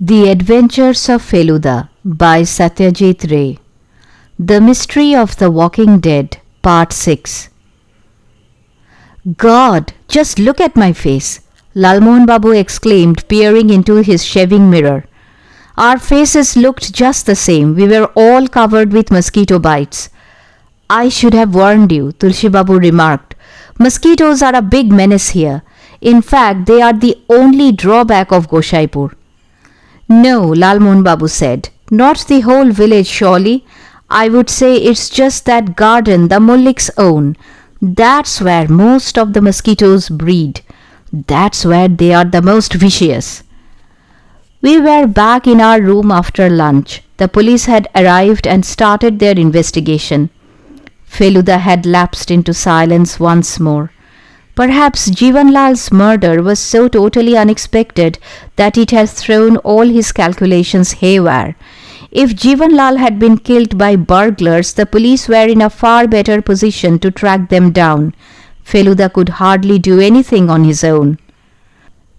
The Adventures of Feluda by Satyajit Ray. The Mystery of the Walking Dead, Part 6. God, just look at my face, Lalmohan Babu exclaimed, peering into his shaving mirror. Our faces looked just the same. We were all covered with mosquito bites. I should have warned you, Topshe Babu remarked. Mosquitoes are a big menace here. In fact, they are the only drawback of Goshaipur. No, Lalmohan Babu said. Not the whole village, surely. I would say it's just that garden the mulliks own. That's where most of the mosquitoes breed. That's where they are the most vicious. We were back in our room after lunch. The police had arrived and started their investigation. Feluda had lapsed into silence once more. Perhaps Jivanlal's murder was so totally unexpected that it had thrown all his calculations haywire. If Jivanlal had been killed by burglars, the police were in a far better position to track them down. Feluda could hardly do anything on his own.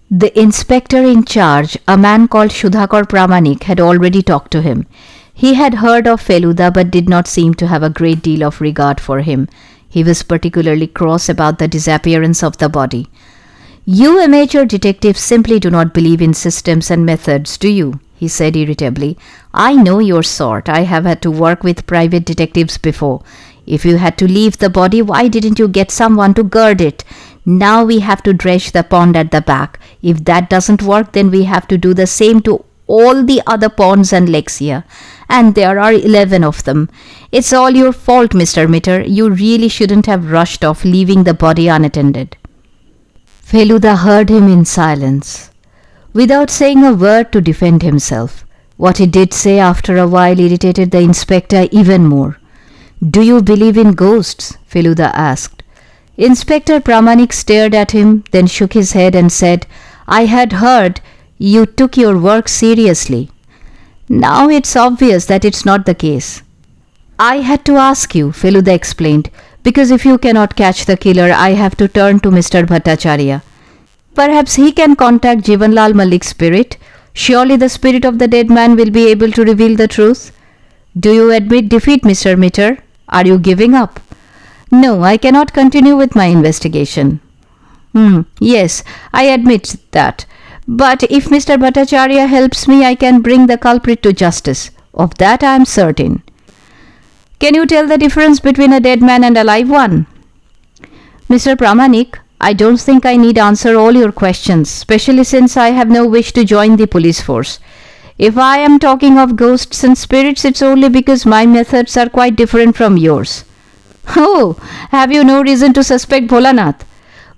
The inspector in charge, a man called Sudhakar Pramanik, had already talked to him. He had heard of Feluda but did not seem to have a great deal of regard for him. He was particularly cross about the disappearance of the body. You amateur detectives simply do not believe in systems and methods, do you? He said irritably. I know your sort. I have had to work with private detectives before. If you had to leave the body, why didn't you get someone to guard it? Now we have to dredge the pond at the back. If that doesn't work, then we have to do the same to all the other ponds and lakes here. And there are 11 of them. It's all your fault, Mr. Mitra. You really shouldn't have rushed off, leaving the body unattended. Feluda heard him in silence, without saying a word to defend himself. What he did say after a while irritated the inspector even more. Do you believe in ghosts? Feluda asked. Inspector Pramanik stared at him, then shook his head and said, I had heard you took your work seriously. Now it's obvious that it's not the case. I had to ask you, Feluda explained, because if you cannot catch the killer, I have to turn to Mr. Bhattacharya. Perhaps he can contact Jivanlal Malik's spirit. Surely the spirit of the dead man will be able to reveal the truth. Do you admit defeat, Mr. Mitra? Are you giving up? No, I cannot continue with my investigation. Yes, I admit that. But if Mr. Bhattacharya helps me, I can bring the culprit to justice. Of that I am certain. Can you tell the difference between a dead man and a live one? Mr. Pramanik, I don't think I need answer all your questions, especially since I have no wish to join the police force. If I am talking of ghosts and spirits, it's only because my methods are quite different from yours. Oh, have you no reason to suspect Bholanath?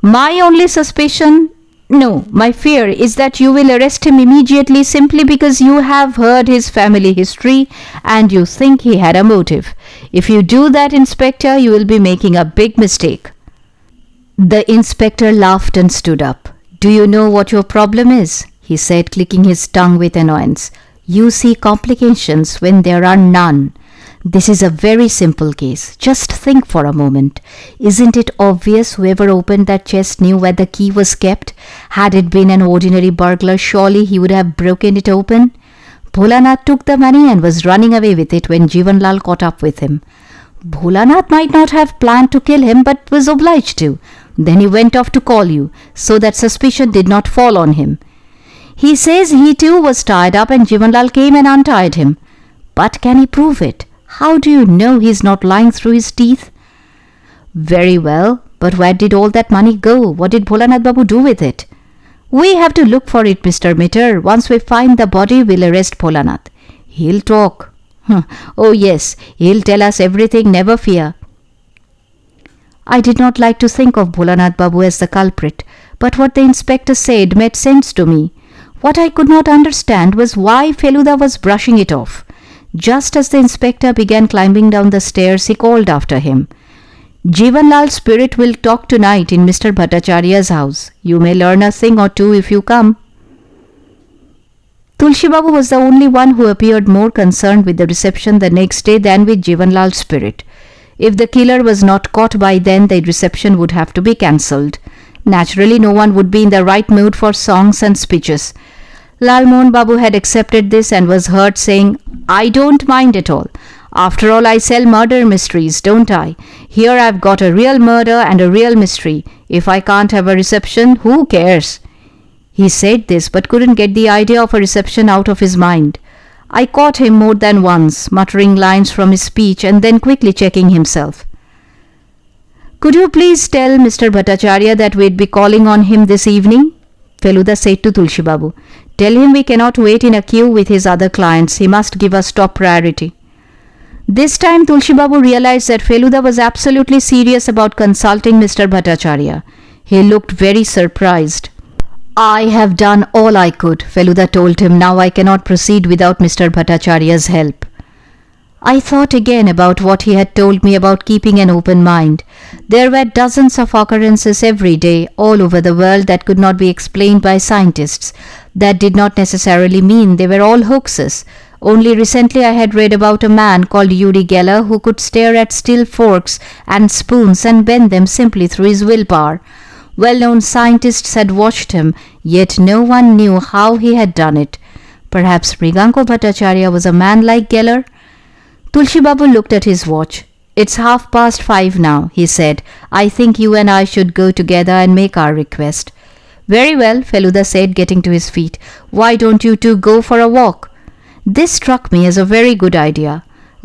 My only suspicion, no, my fear is that you will arrest him immediately simply because you have heard his family history and you think he had a motive. If you do that, Inspector, you will be making a big mistake. The inspector laughed and stood up. Do you know what your problem is? He said, clicking his tongue with annoyance. You see complications when there are none. This is a very simple case. Just think for a moment. Isn't it obvious whoever opened that chest knew where the key was kept? Had it been an ordinary burglar, surely he would have broken it open. Bholanath took the money and was running away with it when Jivanlal caught up with him. Bholanath might not have planned to kill him but was obliged to. Then he went off to call you, so that suspicion did not fall on him. He says he too was tied up and Jivanlal came and untied him. But can he prove it? How do you know he is not lying through his teeth? Very well, but where did all that money go? What did Bholanath Babu do with it? We have to look for it, Mr. Mitra. Once we find the body, we'll arrest Bholanath. He'll talk. Oh yes, he'll tell us everything, never fear. I did not like to think of Bholanath Babu as the culprit, but what the inspector said made sense to me. What I could not understand was why Feluda was brushing it off. Just as the inspector began climbing down the stairs, he called after him. Jivanlal's spirit will talk tonight in Mr. Bhattacharya's house. You may learn a thing or two if you come. Topshe Babu was the only one who appeared more concerned with the reception the next day than with Jivanlal's spirit. If the killer was not caught by then, the reception would have to be cancelled. Naturally, no one would be in the right mood for songs and speeches. Lalmohan Babu had accepted this and was heard saying, "I don't mind at all. After all, I sell murder mysteries, don't I? Here I've got a real murder and a real mystery. If I can't have a reception, who cares?" He said this but couldn't get the idea of a reception out of his mind. I caught him more than once, muttering lines from his speech and then quickly checking himself. "Could you please tell Mr. Bhattacharya that we'd be calling on him this evening?" Feluda said to Tulsi Babu. "Tell him we cannot wait in a queue with his other clients. He must give us top priority." This time Tulsi Babu realized that Feluda was absolutely serious about consulting Mr. Bhattacharya. He looked very surprised. "I have done all I could," Feluda told him. "Now I cannot proceed without Mr. Bhattacharya's help." I thought again about what he had told me about keeping an open mind. There were dozens of occurrences every day all over the world that could not be explained by scientists. That did not necessarily mean they were all hoaxes. Only recently I had read about a man called Uri Geller who could stare at steel forks and spoons and bend them simply through his willpower. Well-known scientists had watched him, yet no one knew how he had done it. Perhaps Mriganko Bhattacharya was a man like Geller? Tulsi Babu looked at his watch. "It's 5:30 now," he said. "I think you and I should go together and make our request." "Very well," Feluda said, getting to his feet. "Why don't you two go for a walk?" This struck me as a very good idea.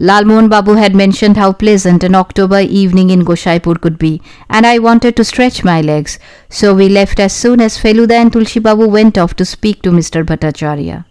Lalmohan Babu had mentioned how pleasant an October evening in Goshaipur could be, and I wanted to stretch my legs, so we left as soon as Feluda and Tulsi Babu went off to speak to Mr. Bhattacharya.